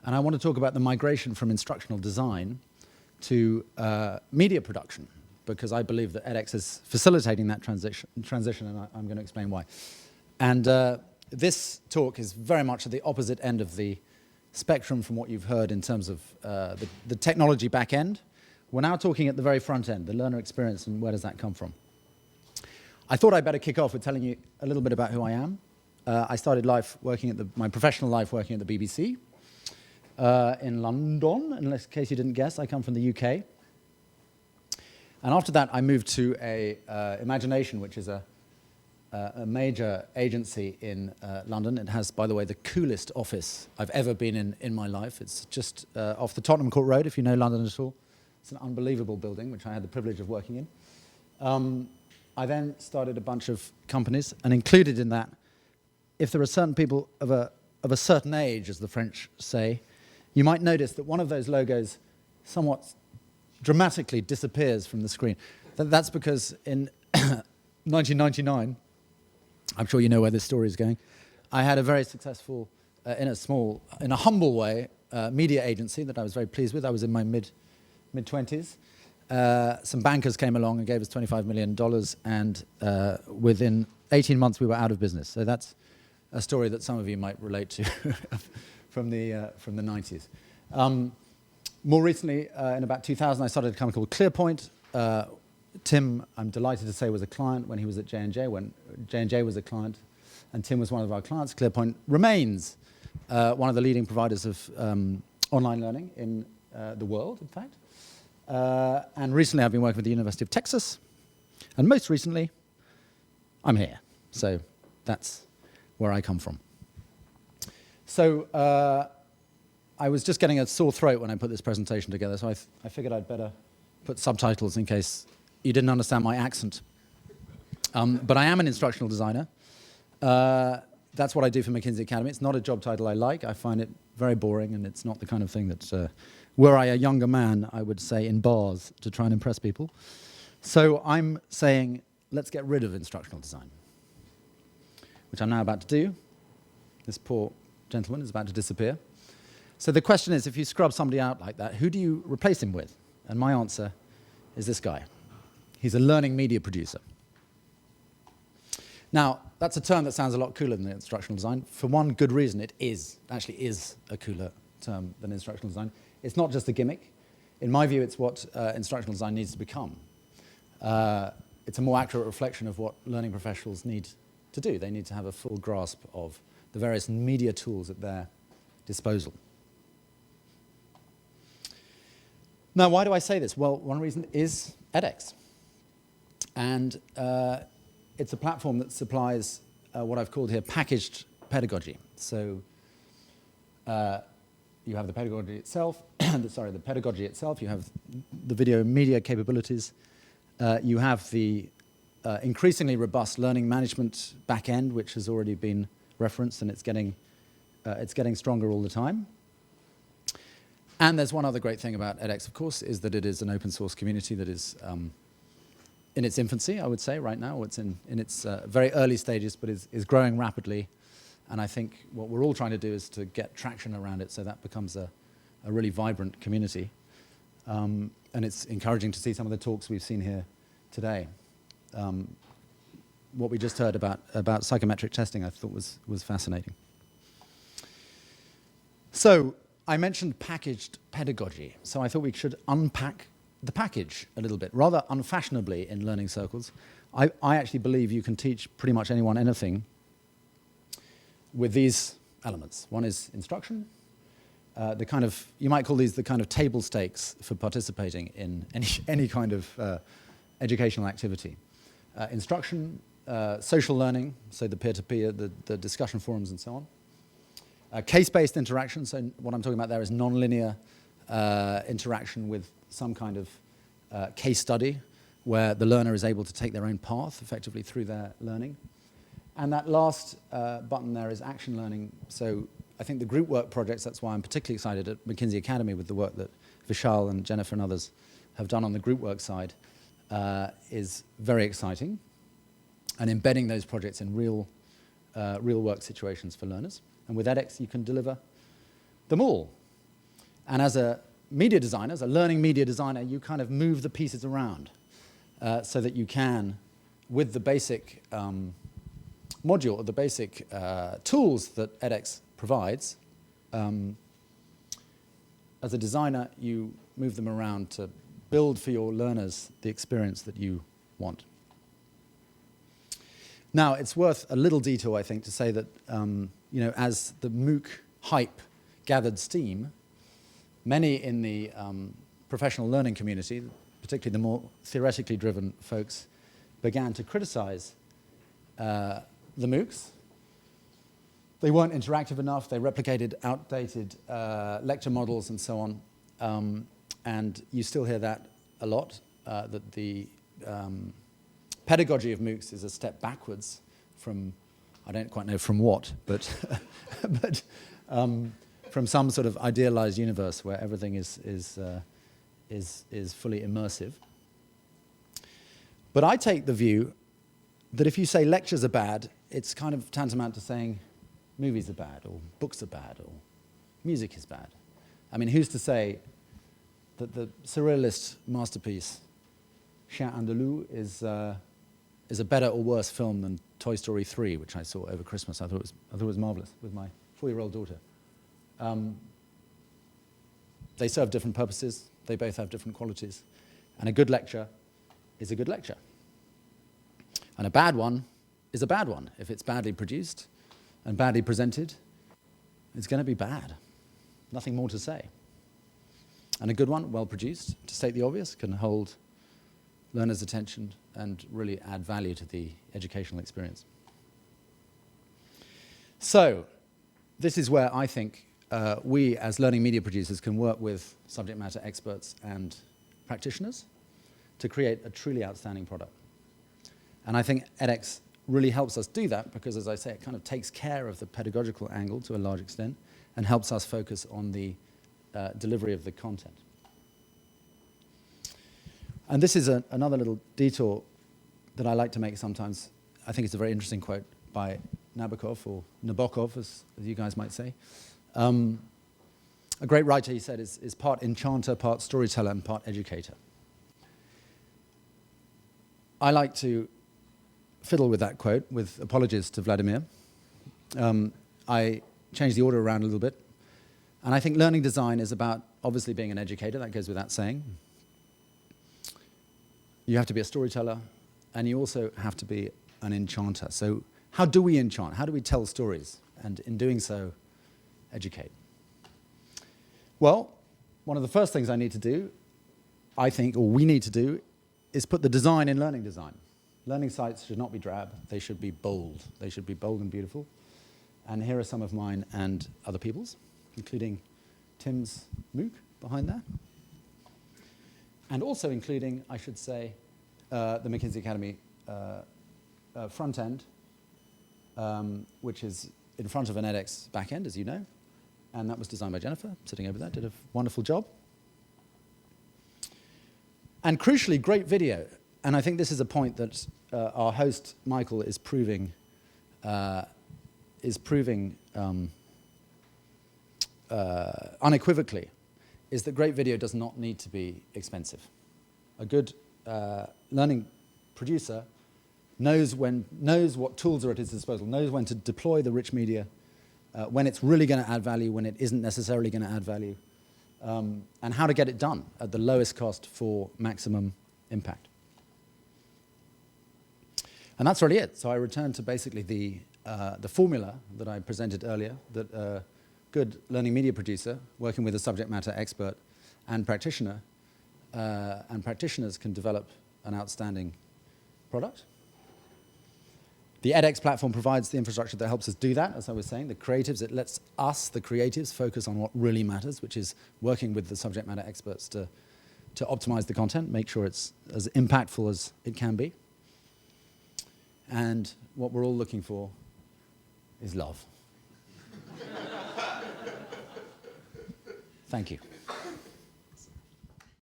And I want to talk about the migration from instructional design to media production, because I believe that edX is facilitating that transition, and I'm going to explain why. And this talk is very much at the opposite end of the spectrum from what you've heard in terms of the technology back end. We're now talking at the very front end, the learner experience, and where does that come from? I thought I'd better kick off with telling you a little bit about who I am. I started life working at my professional life working at the BBC in London. In case you didn't guess, I come from the UK. And after that, I moved to Imagination, which is a major agency in London. It has, by the way, the coolest office I've ever been in my life. It's just off the Tottenham Court Road, if you know London at all. It's an unbelievable building, which I had the privilege of working in. I then started a bunch of companies, and included in that, if there are certain people of a certain age, as the French say, you might notice that one of those logos somewhat dramatically disappears from the screen. That's because in 1999, I'm sure you know where this story is going, I had a very successful, in a humble way, media agency that I was very pleased with. I was in my mid-20s. Some bankers came along and gave us $25 million, and within 18 months we were out of business. So that's a story that some of you might relate to from the 90s. More recently, in about 2000, I started a company called ClearPoint. Tim, I'm delighted to say, was a client when he was at J&J, when J&J was a client, and Tim was one of our clients. ClearPoint remains one of the leading providers of online learning in the world, in fact. And recently I've been working with the University of Texas, and most recently I'm here. So that's where I come from. So I was just getting a sore throat when I put this presentation together, so I figured I'd better put subtitles in case you didn't understand my accent. But I am an instructional designer. That's what I do for McKinsey Academy. It's not a job title I like. I find it very boring, and it's not the kind of thing that, were I a younger man, I would say in bars to try and impress people. So I'm saying, let's get rid of instructional design, which I'm now about to do. This poor gentleman is about to disappear. So the question is, if you scrub somebody out like that, who do you replace him with? And my answer is this guy. He's a learning media producer. Now, that's a term that sounds a lot cooler than instructional design. For one good reason, it actually is a cooler term than instructional design. It's not just a gimmick. In my view, it's what instructional design needs to become. It's a more accurate reflection of what learning professionals need to do. They need to have a full grasp of the various media tools at their disposal. Now, why do I say this? Well, one reason is edX. And it's a platform that supplies what I've called here packaged pedagogy. So you have the pedagogy itself, the pedagogy itself, you have the video media capabilities, you have the increasingly robust learning management backend, which has already been referenced, and it's getting stronger all the time. And there's one other great thing about edX, of course, is that it is an open source community that is in its infancy, I would say, right now. It's in its very early stages, but is growing rapidly. And I think what we're all trying to do is to get traction around it so that becomes a really vibrant community. And it's encouraging to see some of the talks we've seen here today. What we just heard about psychometric testing I thought was fascinating. So I mentioned packaged pedagogy. So I thought we should unpack the package a little bit, rather unfashionably in learning circles. I actually believe you can teach pretty much anyone anything with these elements. One is instruction, you might call these the kind of table stakes for participating in any kind of educational activity. Instruction, social learning, so the peer-to-peer, the discussion forums and so on. Case-based interaction, so what I'm talking about there is non-linear interaction with some kind of case study where the learner is able to take their own path effectively through their learning. And that last button there is action learning. So I think the group work projects, that's why I'm particularly excited at McKinsey Academy with the work that Vishal and Jennifer and others have done on the group work side, is very exciting. And embedding those projects in real work situations for learners. And with edX, you can deliver them all. And as a media designer, as a learning media designer, you kind of move the pieces around so that you can, with the basic module, or the basic tools that edX provides, as a designer, you move them around to build for your learners the experience that you want. Now, it's worth a little detour, I think, to say that as the MOOC hype gathered steam, many in the professional learning community, particularly the more theoretically driven folks, began to criticize the MOOCs. They weren't interactive enough. They replicated outdated lecture models and so on. And you still hear that a lot, that the pedagogy of MOOCs is a step backwards from, I don't quite know from what, but, but from some sort of idealized universe where everything is fully immersive. But I take the view that if you say lectures are bad, it's kind of tantamount to saying movies are bad, or books are bad, or music is bad. I mean, who's to say that the surrealist masterpiece, Chien Andalou, is a better or worse film than Toy Story 3, which I saw over Christmas. I thought it was marvelous with my 4-year-old daughter. They serve different purposes. They both have different qualities. And a good lecture is a good lecture. And a bad one is a bad one. If it's badly produced and badly presented, it's going to be bad. Nothing more to say. And a good one, well produced, to state the obvious, can hold learners' attention and really add value to the educational experience. So, this is where I think we, as learning media producers, can work with subject matter experts and practitioners to create a truly outstanding product. And I think edX really helps us do that because, as I say, it kind of takes care of the pedagogical angle to a large extent and helps us focus on the delivery of the content. And this is another little detour that I like to make sometimes. I think it's a very interesting quote by Nabokov, or Nabokov, as you guys might say. A great writer, he said, is part enchanter, part storyteller, and part educator. I like to fiddle with that quote, with apologies to Vladimir. I changed the order around a little bit. And I think learning design is about obviously being an educator. That goes without saying. You have to be a storyteller, and you also have to be an enchanter. So how do we enchant? How do we tell stories? And in doing so, educate. Well, one of the first things I need to do, I think, or we need to do, is put the design in learning design. Learning sites should not be drab. They should be bold. They should be bold and beautiful. And here are some of mine and other people's, including Tim's MOOC behind there. And also including, I should say, the McKinsey Academy front end, which is in front of an edX back end, as you know. And that was designed by Jennifer, sitting over there, did a wonderful job. And crucially, great video. And I think this is a point that our host, Michael, is proving unequivocally, is that great video does not need to be expensive. A good learning producer knows what tools are at his disposal, knows when to deploy the rich media, when it's really going to add value, when it isn't necessarily going to add value, and how to get it done at the lowest cost for maximum impact. And that's really it. So I return to basically the formula that I presented earlier, that a good learning media producer working with a subject matter expert and practitioner, and practitioners can develop an outstanding product. The edX platform provides the infrastructure that helps us do that, as I was saying. The creatives, it lets us, the creatives, focus on what really matters, which is working with the subject matter experts to optimize the content, make sure it's as impactful as it can be. And what we're all looking for is love. Thank you.